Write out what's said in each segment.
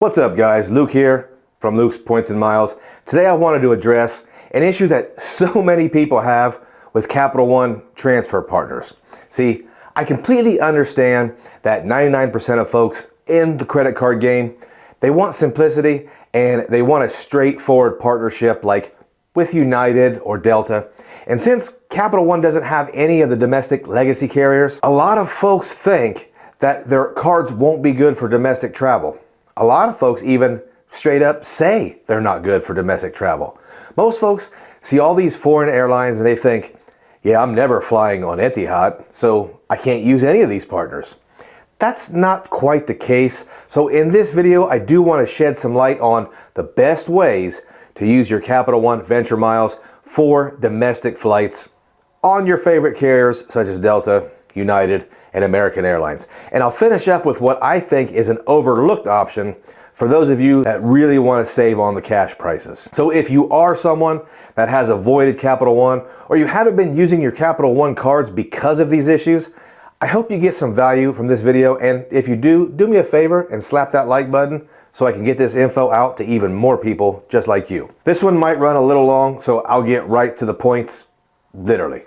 What's up guys, Luke here from Luke's Points and Miles. Today I wanted to address an issue that so many people have with Capital One transfer partners. See, I completely understand that 99% of folks in the credit card game, they want simplicity and they want a straightforward partnership like with United or Delta. And since Capital One doesn't have any of the domestic legacy carriers, a lot of folks think that their cards won't be good for domestic travel. A lot of folks even straight up say they're not good for domestic travel. Most folks see all these foreign airlines and they think, yeah, I'm never flying on Etihad, so I can't use any of these partners. That's not quite the case. So in this video, I do want to shed some light on the best ways to use your Capital One Venture Miles for domestic flights on your favorite carriers such as Delta, United, and American Airlines. And I'll finish up with what I think is an overlooked option for those of you that really want to save on the cash prices. So if you are someone that has avoided Capital One or you haven't been using your Capital One cards because of these issues, I hope you get some value from this video. And if you do me a favor and slap that like button so I can get this info out to even more people just like you. This one might run a little long, so I'll get right to the points, literally.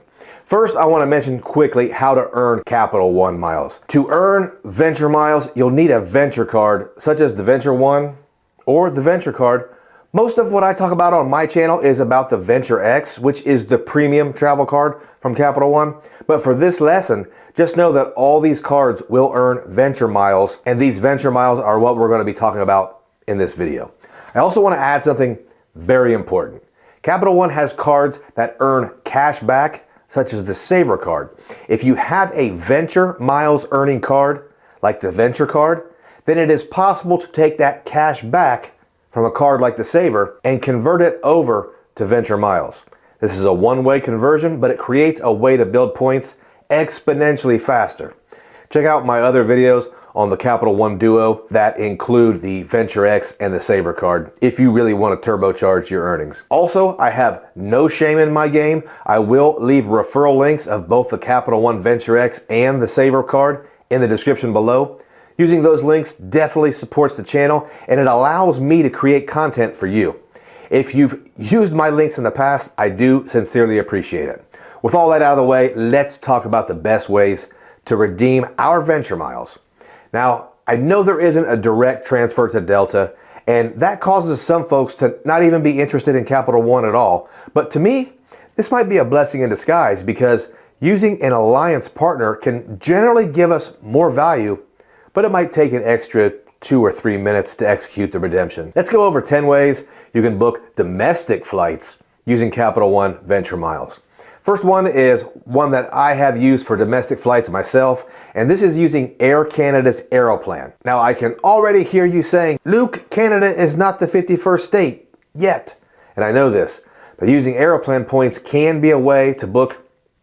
First, I want to mention quickly how to earn Capital One miles. To earn Venture Miles, you'll need a Venture card, such as the Venture One or the Venture card. Most of what I talk about on my channel is about the Venture X, which is the premium travel card from Capital One. But for this lesson, just know that all these cards will earn Venture Miles, and these Venture Miles are what we're going to be talking about in this video. I also want to add something very important. Capital One has cards that earn cash back, such as the Saver card. If you have a Venture Miles earning card, like the Venture card, then it is possible to take that cash back from a card like the Saver and convert it over to Venture Miles. This is a one-way conversion, but it creates a way to build points exponentially faster. Check out my other videos on the Capital One Duo that include the Venture X and the Saver card if you really want to turbocharge your earnings. Also, I have no shame in my game. I will leave referral links of both the Capital One Venture X and the Saver card in the description below. Using those links definitely supports the channel and it allows me to create content for you. If you've used my links in the past, I do sincerely appreciate it. With all that out of the way, let's talk about the best ways to redeem our Venture Miles. Now, I know there isn't a direct transfer to Delta, and that causes some folks to not even be interested in Capital One at all. But to me, this might be a blessing in disguise because using an alliance partner can generally give us more value, but it might take an extra 2 or 3 minutes to execute the redemption. Let's go over 10 ways you can book domestic flights using Capital One Venture Miles. First one is one that I have used for domestic flights myself, and this is using Air Canada's Aeroplan. Now I can already hear you saying, Luke, Canada is not the 51st state yet. And I know this, but using Aeroplan points can be a way to book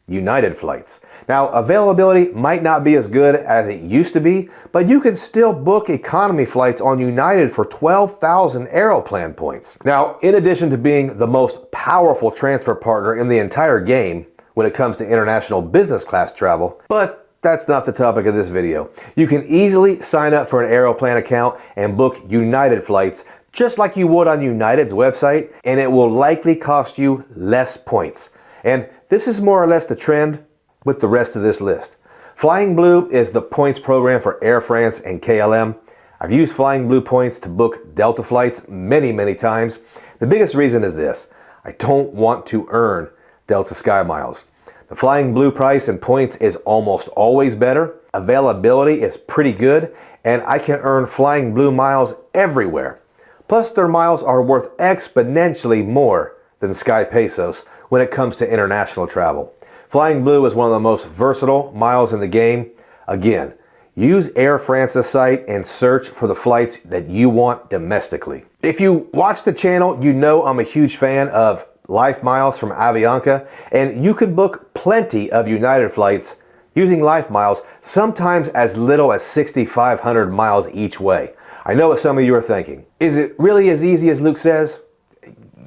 United flights. Now availability might not be as good as it used to be, but you can still book economy flights on United for 12,000 Aeroplan points. Now, in addition to being the most powerful transfer partner in the entire game when it comes to international business class travel, but that's not the topic of this video. You can easily sign up for an Aeroplan account and book United flights just like you would on United's website, and it will likely cost you less points. And this is more or less the trend with the rest of this list. Flying Blue is the points program for Air France and KLM. I've used Flying Blue points to book Delta flights many times. The biggest reason is this: I don't want to earn Delta Sky Miles. The Flying Blue price and points is almost always better. Availability is pretty good, and I can earn Flying Blue miles everywhere. Plus, their miles are worth exponentially more than Sky Pesos when it comes to international travel. Flying Blue is one of the most versatile miles in the game. Again, use Air France's site and search for the flights that you want domestically. If you watch the channel, you know I'm a huge fan of Life Miles from Avianca, and you can book plenty of United flights using Life Miles, sometimes as little as 6,500 miles each way. I know what some of you are thinking. Is it really as easy as Luke says?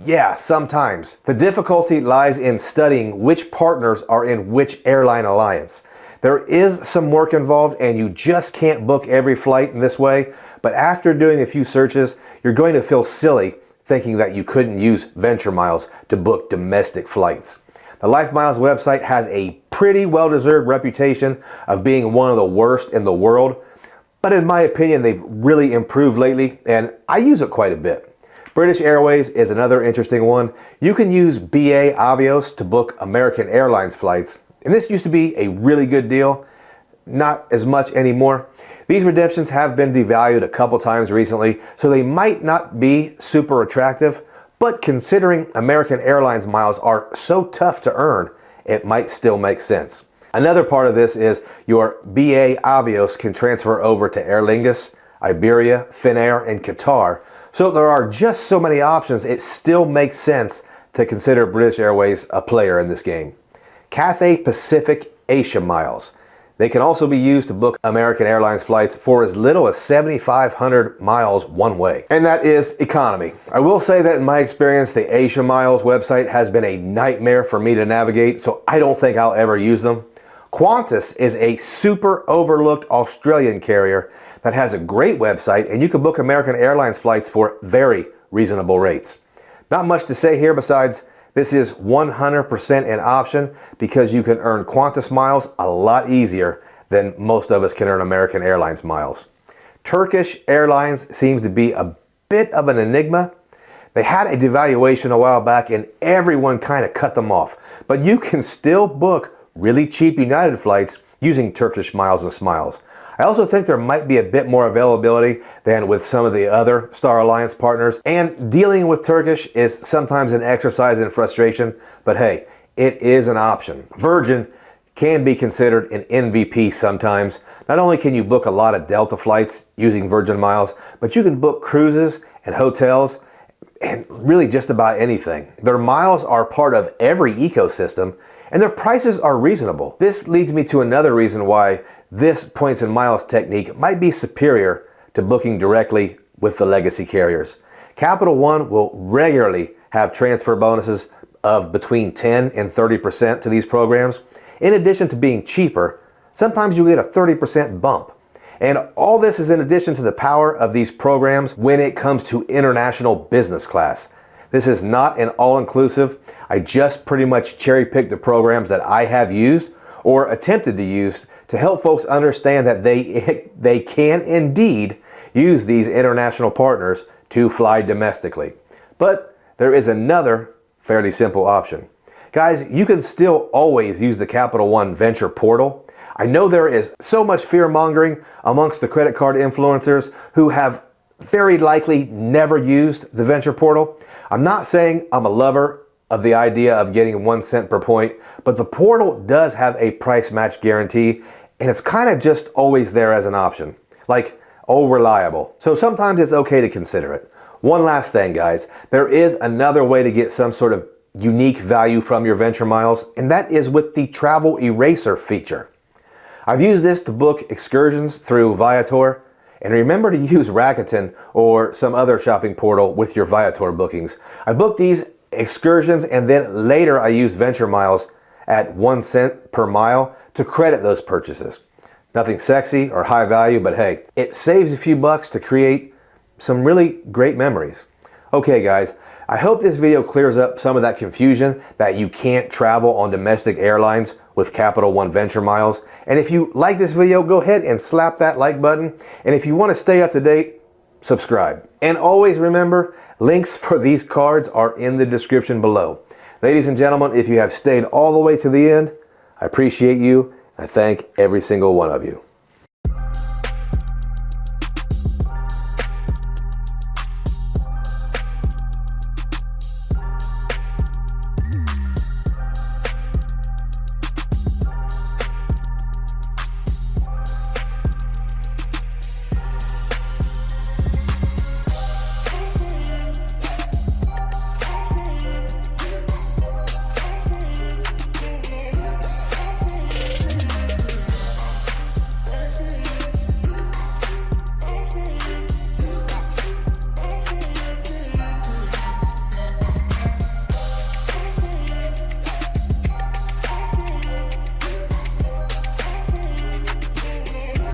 Yeah, sometimes. The difficulty lies in studying which partners are in which airline alliance. There is some work involved and you just can't book every flight in this way, but after doing a few searches, you're going to feel silly thinking that you couldn't use Venture Miles to book domestic flights. The LifeMiles website has a pretty well-deserved reputation of being one of the worst in the world, but in my opinion, they've really improved lately, and I use it quite a bit. British Airways is another interesting one. You can use BA Avios to book American Airlines flights, and this used to be a really good deal. Not as much anymore. These redemptions have been devalued a couple times recently, so they might not be super attractive, but considering American Airlines miles are so tough to earn, it might still make sense. Another part of this is your BA Avios can transfer over to Aer Lingus, Iberia, Finnair, and Qatar. So there are just so many options, it still makes sense to consider British Airways a player in this game. Cathay Pacific Asia miles. They can also be used to book American Airlines flights for as little as 7,500 miles one way. And that is economy. I will say that in my experience, the Asia Miles website has been a nightmare for me to navigate, so I don't think I'll ever use them. Qantas is a super overlooked Australian carrier that has a great website, and you can book American Airlines flights for very reasonable rates. Not much to say here besides this is 100% an option because you can earn Qantas miles a lot easier than most of us can earn American Airlines miles. Turkish Airlines seems to be a bit of an enigma. They had a devaluation a while back and everyone kind of cut them off. But you can still book really cheap United flights using Turkish Miles and Smiles. I also think there might be a bit more availability than with some of the other Star Alliance partners, and dealing with Turkish is sometimes an exercise in frustration, but hey, it is an option. Virgin can be considered an MVP sometimes. Not only can you book a lot of Delta flights using Virgin Miles, but you can book cruises and hotels and really just about anything. Their miles are part of every ecosystem, and their prices are reasonable. This leads me to another reason why this points and miles technique might be superior to booking directly with the legacy carriers. Capital One will regularly have transfer bonuses of between 10 and 30% to these programs. In addition to being cheaper, sometimes you get a 30% bump. And all this is in addition to the power of these programs when it comes to international business class. This is not an all-inclusive. I just pretty much cherry-picked the programs that I have used or attempted to use to help folks understand that they can indeed use these international partners to fly domestically. But there is another fairly simple option. Guys, you can still always use the Capital One Venture portal. I know there is so much fear-mongering amongst the credit card influencers who have very likely never used the Venture portal. I'm not saying I'm a lover of the idea of getting 1 cent per point, but the portal does have a price match guarantee, and it's kind of just always there as an option. Like, oh, reliable. So sometimes it's okay to consider it. One last thing, guys. There is another way to get some sort of unique value from your Venture Miles, and that is with the Travel Eraser feature. I've used this to book excursions through Viator, and remember to use Rakuten or some other shopping portal with your Viator bookings. I booked these excursions and then later I used Venture Miles at 1 cent per mile to credit those purchases. Nothing sexy or high value, but hey, it saves a few bucks to create some really great memories. Okay guys, I hope this video clears up some of that confusion that you can't travel on domestic airlines with Capital One Venture Miles. And if you like this video, go ahead and slap that like button. And if you want to stay up to date, subscribe. And always remember, links for these cards are in the description below. Ladies and gentlemen, if you have stayed all the way to the end, I appreciate you. I thank every single one of you.